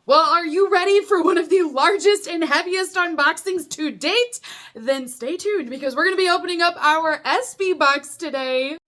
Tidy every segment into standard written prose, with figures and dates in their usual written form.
Well, are you ready for one of the largest and heaviest unboxings to date? Then stay tuned because we're going to be opening up our Espy box today.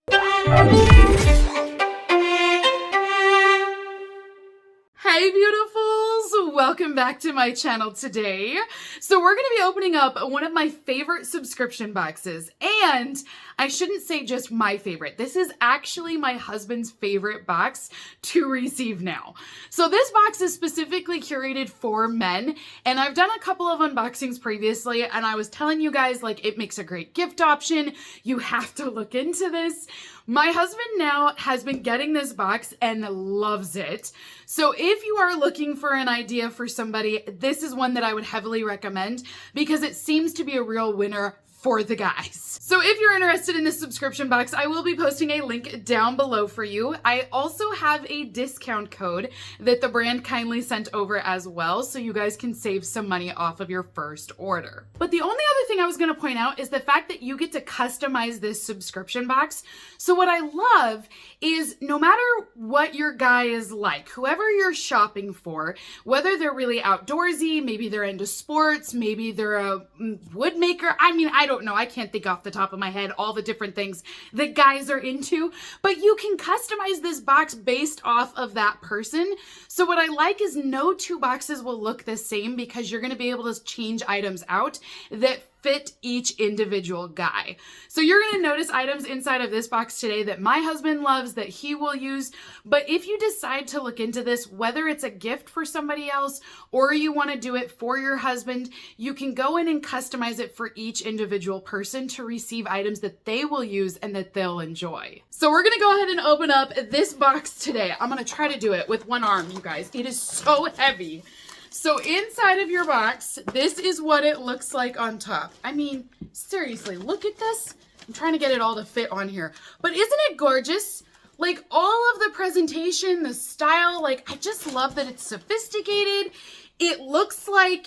Hey beautifuls, welcome back to my channel today. So we're going to be opening up one of my favorite subscription boxes, and I shouldn't say just my favorite. This is actually my husband's favorite box to receive now. So this box is specifically curated for men, and I've done a couple of unboxings previously, and I was telling you guys, like, it makes a great gift option. You have to look into this. My husband now has been getting this box and loves it. So if you are looking for an idea for somebody, this is one that I would heavily recommend because it seems to be a real winner for the guys. So if you're interested in this subscription box, I will be posting a link down below for you. I also have a discount code that the brand kindly sent over as well, so you guys can save some money off of your first order. But the only other thing I was gonna point out is the fact that you get to customize this subscription box. So what I love is no matter what your guy is like, whoever you're shopping for, whether they're really outdoorsy, maybe they're into sports, maybe they're a wood maker, I don't know. I can't think off the top of my head all the different things that guys are into, but you can customize this box based off of that person. So what I like is no two boxes will look the same because you're going to be able to change items out that fit each individual guy. So you're going to notice items inside of this box today that my husband loves, that he will use. But if you decide to look into this, whether it's a gift for somebody else or you want to do it for your husband, you can go in and customize it for each individual person to receive items that they will use and that they'll enjoy. So we're going to go ahead and open up this box today. I'm going to try to do it with one arm, you guys. It is so heavy. So inside of your box, this is what it looks like on top. I mean, seriously, look at this. I'm trying to get it all to fit on here. But isn't it gorgeous? Like, all of the presentation, the style, like, I just love that it's sophisticated. It looks like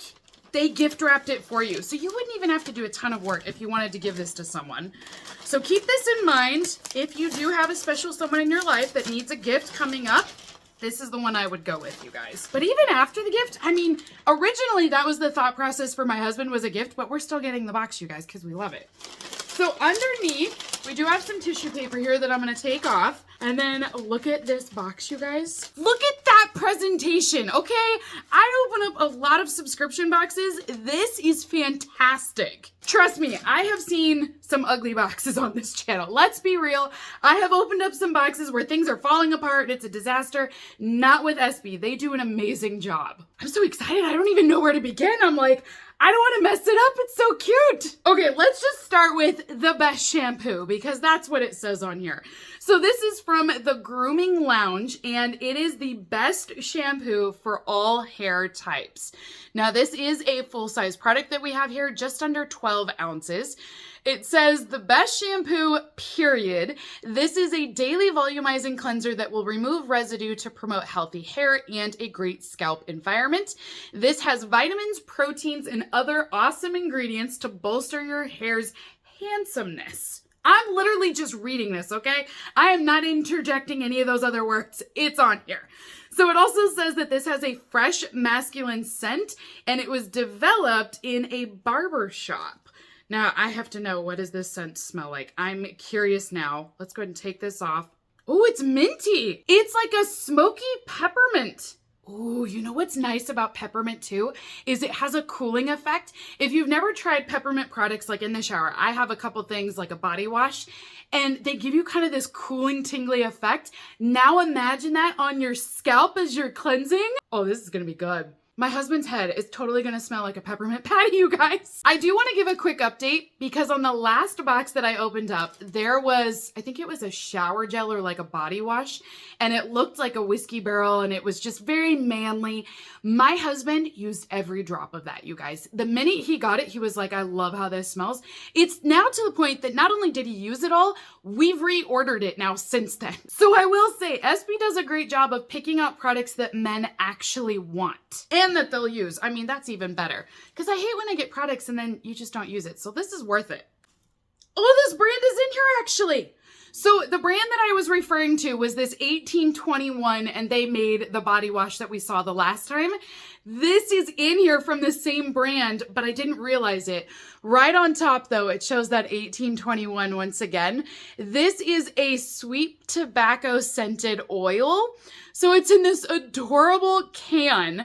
they gift wrapped it for you. So you wouldn't even have to do a ton of work if you wanted to give this to someone. So keep this in mind. If you do have a special someone in your life that needs a gift coming up, this is the one I would go with, you guys. But even after the gift, I mean, originally that was the thought process for my husband, was a gift, but we're still getting the box, you guys, because we love it. So underneath, we do have some tissue paper here that I'm gonna take off. And then look at this box, you guys. Look at that presentation, okay? I open up a lot of subscription boxes. This is fantastic. Trust me, I have seen some ugly boxes on this channel. Let's be real. I have opened up some boxes where things are falling apart and it's a disaster. Not with Espy. They do an amazing job. I'm so excited. I don't even know where to begin. I'm like, I don't want to mess it up. It's so cute. Okay, let's just start with the best shampoo because that's what it says on here. So this is from the Grooming Lounge, and it is the best shampoo for all hair types. Now, this is a full-size product that we have here, just under 12 ounces. It says the best shampoo, period. This is a daily volumizing cleanser that will remove residue to promote healthy hair and a great scalp environment. This has vitamins, proteins, and other awesome ingredients to bolster your hair's handsomeness. I'm literally just reading this, okay? I am not interjecting any of those other words. It's on here. So it also says that this has a fresh masculine scent, and it was developed in a barber shop. Now, I have to know, what does this scent smell like? I'm curious now. Let's go ahead and take this off. Oh, it's minty. It's like a smoky peppermint. Oh, you know what's nice about peppermint too? Is it has a cooling effect. If you've never tried peppermint products like in the shower, I have a couple things like a body wash, and they give you kind of this cooling, tingly effect. Now imagine that on your scalp as you're cleansing. Oh, this is gonna be good. My husband's head is totally gonna smell like a peppermint patty, you guys. I do wanna give a quick update because on the last box that I opened up, there was, I think it was a shower gel or like a body wash, and it looked like a whiskey barrel and it was just very manly. My husband used every drop of that, you guys. The minute he got it, he was like, I love how this smells. It's now to the point that not only did he use it all, we've reordered it now since then. So I will say, Espy does a great job of picking out products that men actually want and that they'll use. I mean, that's even better because I hate when I get products and then you just don't use it. So this is worth it. Oh, this brand is in here actually. So the brand that I was referring to was this 1821, and they made the body wash that we saw the last time. This is in here from the same brand, but I didn't realize it. Right on top, though, it shows that 1821 once again. This is a sweet tobacco scented oil. So it's in this adorable can.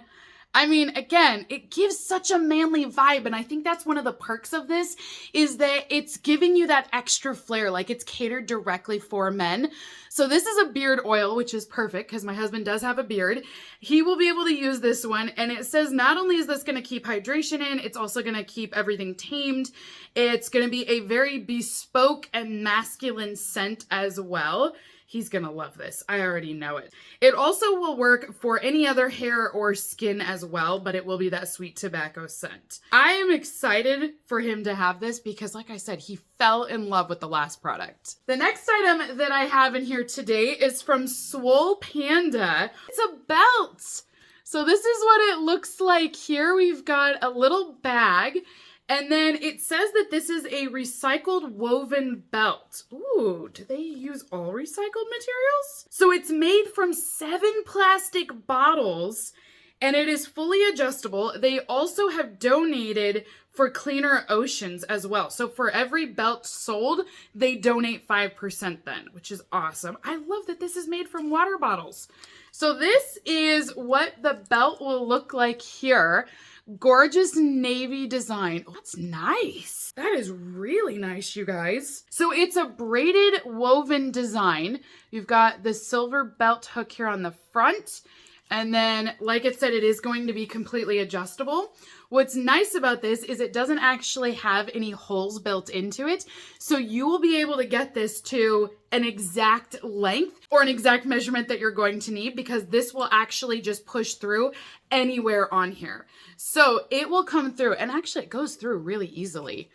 I mean, again, it gives such a manly vibe, and I think that's one of the perks of this is that it's giving you that extra flair, like it's catered directly for men. So this is a beard oil, which is perfect because my husband does have a beard. He will be able to use this one, and it says not only is this going to keep hydration in, it's also going to keep everything tamed. It's going to be a very bespoke and masculine scent as well. He's gonna love this. I already know it. It also will work for any other hair or skin as well, but it will be that sweet tobacco scent. I am excited for him to have this because, like I said, he fell in love with the last product. The next item that I have in here today is from Swole Panda. It's a belt. So this is what it looks like here. We've got a little bag. And then it says that this is a recycled woven belt. Ooh, do they use all recycled materials? So it's made from 7 plastic bottles and it is fully adjustable. They also have donated for cleaner oceans as well. So for every belt sold, they donate 5% then, which is awesome. I love that this is made from water bottles. So this is what the belt will look like here. Gorgeous navy design. Oh, that's nice. That is really nice, you guys. So it's a braided woven design. You've got the silver belt hook here on the front. And then, like it said, it is going to be completely adjustable. What's nice about this is it doesn't actually have any holes built into it. So you will be able to get this to an exact length or an exact measurement that you're going to need because this will actually just push through anywhere on here. So it will come through, and actually it goes through really easily.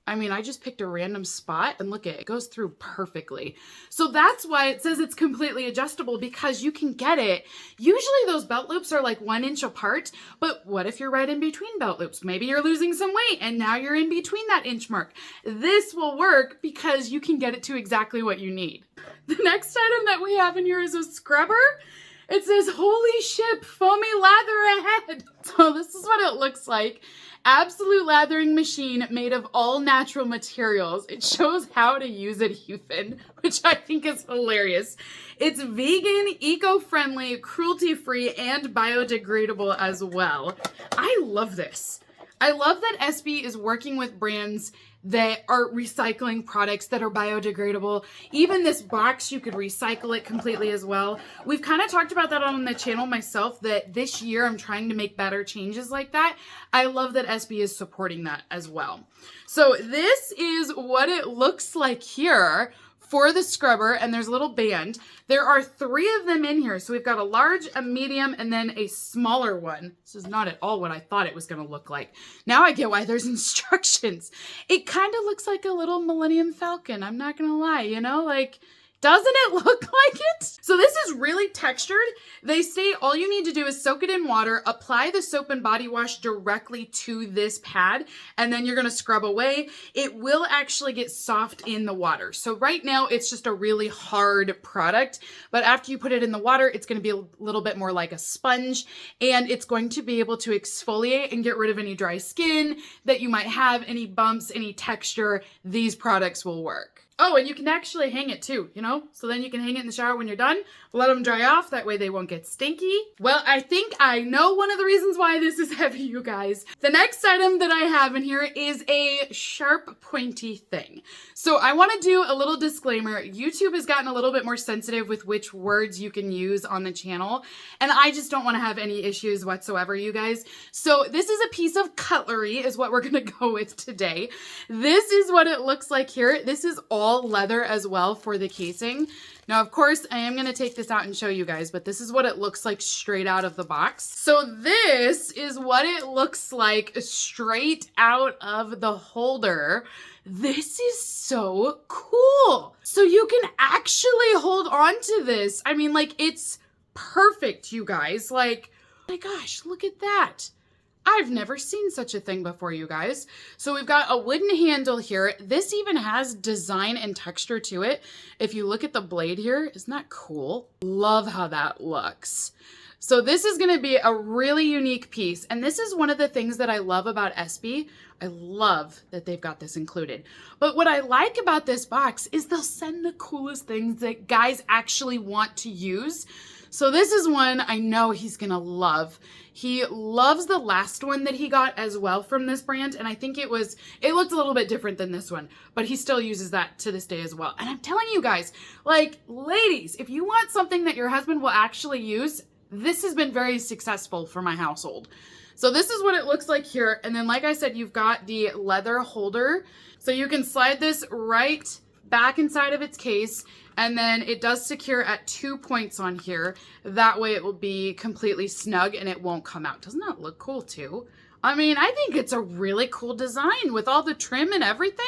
I mean, I just picked a random spot and look at it, it goes through perfectly. So that's why it says it's completely adjustable because you can get it. Usually those belt loops are like 1 inch apart, but what if you're right in between belt loops? Maybe you're losing some weight and now you're in between that inch mark. This will work because you can get it to exactly what you need. The next item that we have in here is a scrubber. It says, holy shit, foamy lather ahead. So this is what it looks like. Absolute lathering machine made of all natural materials. It shows how to use it even, which I think is hilarious. It's vegan, eco-friendly, cruelty-free, and biodegradable as well. I love this. I love that Espy is working with brands that are recycling products that are biodegradable. Even this box, you could recycle it completely as well. We've kind of talked about that on the channel myself, that this year I'm trying to make better changes like that. I love that Espy is supporting that as well. So this is what it looks like here for the scrubber, and there's a little band. There are 3 of them in here. So we've got a large, a medium, and then a smaller one. This is not at all what I thought it was gonna look like. Now I get why there's instructions. It kind of looks like a little Millennium Falcon, I'm not gonna lie, you know, like, doesn't it look like it? So this is really textured. They say all you need to do is soak it in water, apply the soap and body wash directly to this pad, and then you're gonna scrub away. It will actually get soft in the water. So right now it's just a really hard product, but after you put it in the water, it's gonna be a little bit more like a sponge, and it's going to be able to exfoliate and get rid of any dry skin that you might have, any bumps, any texture. These products will work. Oh, and you can actually hang it too, you know? So then you can hang it in the shower when you're done, let them dry off, that way they won't get stinky. Well, I think I know one of the reasons why this is heavy, you guys. The next item that I have in here is a sharp, pointy thing. So I want to do a little disclaimer. YouTube has gotten a little bit more sensitive with which words you can use on the channel, and I just don't want to have any issues whatsoever, you guys. So this is a piece of cutlery is what we're going to go with today. This is what it looks like here. This is all leather as well for the casing. Now, of course, I am going to take this out and show you guys, but this is what it looks like straight out of the box. So this is what it looks like straight out of the holder. This is so cool. So you can actually hold on to this. I mean, like, it's perfect, you guys. Like, oh my gosh, look at that. I've never seen such a thing before, you guys. So we've got a wooden handle here. This even has design and texture to it. If you look at the blade here, isn't that cool? Love how that looks. So this is going to be a really unique piece. And this is one of the things that I love about Espy. I love that they've got this included. But what I like about this box is they'll send the coolest things that guys actually want to use. So this is one I know he's going to love. He loves the last one that he got as well from this brand. And I think it looked a little bit different than this one, but he still uses that to this day as well. And I'm telling you guys, like, ladies, if you want something that your husband will actually use, this has been very successful for my household. So this is what it looks like here. And then, like I said, you've got the leather holder. So you can slide this right back inside of its case. And then it does secure at 2 points on here. That way it will be completely snug and it won't come out. Doesn't that look cool too? I mean, I think it's a really cool design with all the trim and everything.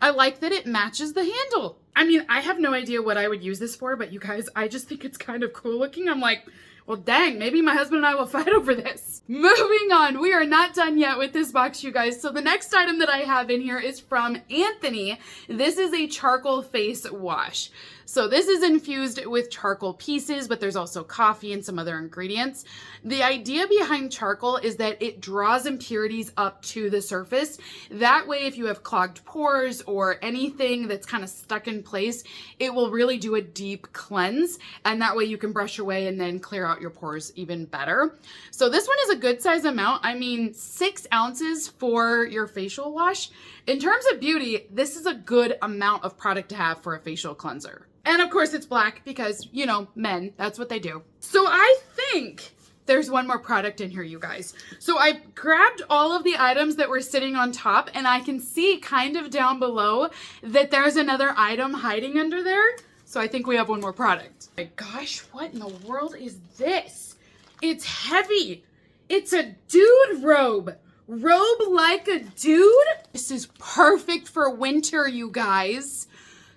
I like that it matches the handle. I mean, I have no idea what I would use this for, but you guys, I just think it's kind of cool looking. I'm like, well, dang, maybe my husband and I will fight over this. Moving on, we are not done yet with this box, you guys. So the next item that I have in here is from Anthony. This is a charcoal face wash. So this is infused with charcoal pieces, but there's also coffee and some other ingredients. The idea behind charcoal is that it draws impurities up to the surface. That way, if you have clogged pores or anything that's kind of stuck in place, it will really do a deep cleanse. And that way you can brush away and then clear out your pores even better. So this one is a good size amount. I mean, 6 ounces for your facial wash. In terms of beauty, this is a good amount of product to have for a facial cleanser. And of course it's black because, you know, men, that's what they do. So I think there's one more product in here, you guys. So I grabbed all of the items that were sitting on top and I can see kind of down below that there's another item hiding under there. So I think we have one more product. Oh my gosh, what in the world is this? It's heavy. It's a dude robe. Robe like a dude? This is perfect for winter, you guys.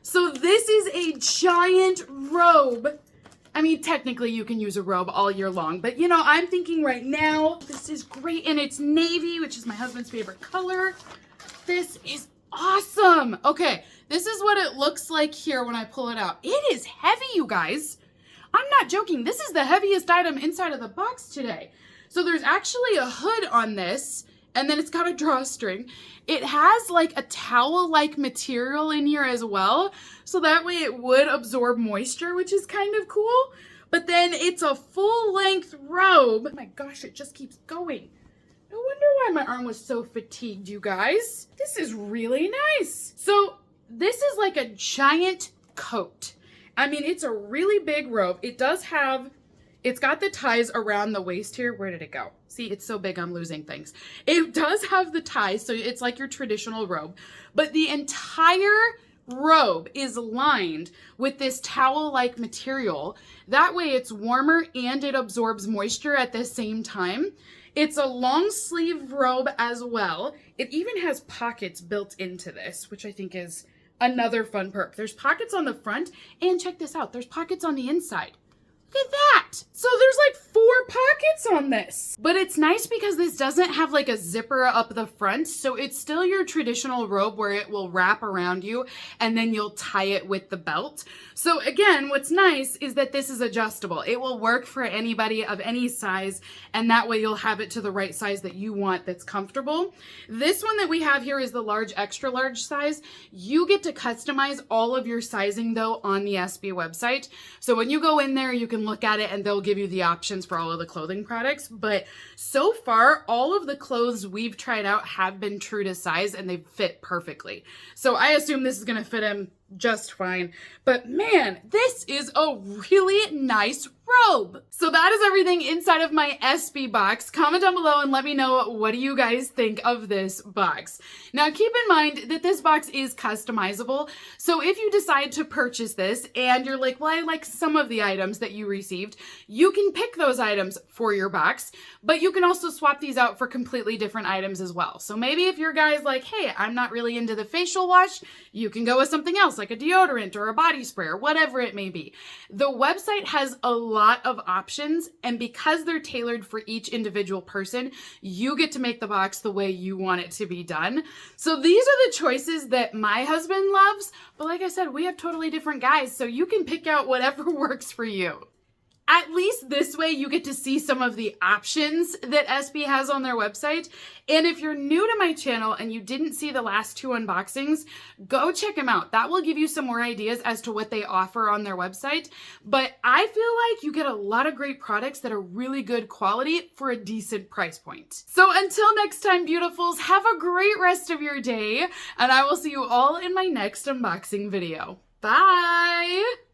So this is a giant robe. I mean, technically you can use a robe all year long, but you know, I'm thinking right now, this is great. And it's navy, which is my husband's favorite color. This is awesome. Okay, this is what it looks like here when I pull it out. It is heavy, you guys. I'm not joking. This is the heaviest item inside of the box today. So there's actually a hood on this, and then it's got a drawstring. It has like a towel-like material in here as well. So that way it would absorb moisture, which is kind of cool. But then it's a full-length robe. Oh my gosh, it just keeps going. No wonder why my arm was so fatigued, you guys. This is really nice. So this is like a giant coat. I mean, it's a really big robe. It's got the ties around the waist here. Where did it go? See, it's so big, I'm losing things. It does have the ties, so it's like your traditional robe. But the entire robe is lined with this towel-like material. That way it's warmer and it absorbs moisture at the same time. It's a long sleeve robe as well. It even has pockets built into this, which I think is another fun perk. There's pockets on the front, and check this out, there's pockets on the inside. Look at that. So there's like 4 pockets on this. But it's nice because this doesn't have like a zipper up the front. So it's still your traditional robe where it will wrap around you and then you'll tie it with the belt. So again, what's nice is that this is adjustable. It will work for anybody of any size, and that way you'll have it to the right size that you want that's comfortable. This one that we have here is the large, extra large size. You get to customize all of your sizing though on the Espy website. So when you go in there, you can look at it and they'll give you the options for all of the clothing products. But so far, all of the clothes we've tried out have been true to size and they fit perfectly. So I assume this is going to fit him just fine. But man, this is a really nice robe. So that is everything inside of my Espy box. Comment down below and let me know, what do you guys think of this box? Now keep in mind that this box is customizable. So if you decide to purchase this and you're like, well, I like some of the items that you received, you can pick those items for your box, but you can also swap these out for completely different items as well. So maybe if your guy's like, hey, I'm not really into the facial wash, you can go with something else. else, like a deodorant or a body spray or whatever it may be. The website has a lot of options, and because they're tailored for each individual person, you get to make the box the way you want it to be done. So these are the choices that my husband loves, but like I said, we have totally different guys, so you can pick out whatever works for you. At least this way you get to see some of the options that Espy has on their website. And if you're new to my channel and you didn't see the last 2 unboxings, go check them out. That will give you some more ideas as to what they offer on their website. But I feel like you get a lot of great products that are really good quality for a decent price point. So until next time, beautifuls, have a great rest of your day, and I will see you all in my next unboxing video. Bye!